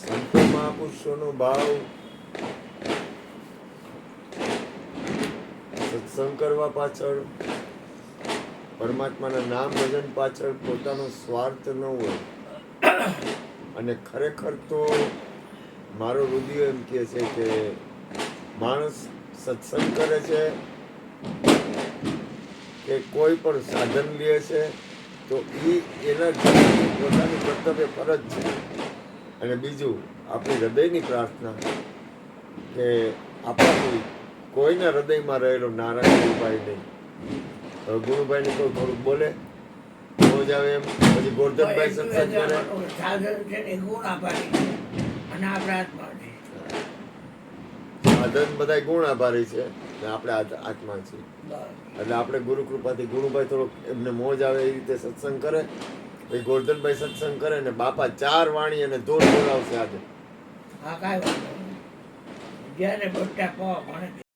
સંતો મહાપુરુષોનો ભાવ સત્સંગ કરવા પાછળ, પરમાત્માના નામ ભજન પાછળ પોતાનો સ્વાર્થ ન હોય. અને ખરેખર તો મારો રુદિયો એમ કહે છે કે માણસ સત્સંગ કરે છે કે કોઈ પણ સાધન લે છે તો એના પોતાની કર્તવ્ય ફરજ છે. અને બીજું આપણી હૃદયની પ્રાર્થના કે આપણાથી કોઈના હૃદયમાં રહેલો નારાયણ ગુરુભાઈ નહીં. હવે ગુરુભાઈને કોઈ થોડુંક બોલે રોજ આવે એમ, પછી ગોરધનભાઈ સત્સંગ કરે. સાધન છે ને ગુણ આભારી છે અને આપણા આત્મા છે. સાધન બધા ગુણ આભારી છે ને આપણે આત્મા છીએ. એટલે આપણે ગુરુ કૃપાથી ગુરુભાઈ થોડોક એમને મોજ આવે એ રીતે સત્સંગ કરે. પછી ગોરધનભાઈ સત્સંગ કરે ને બાપા 4 વાણી અને દોર બોલાવશે આજે. હા, કાંઈ વાંધો નહીં. જ્યારે બટ્ટા પાવા ભણે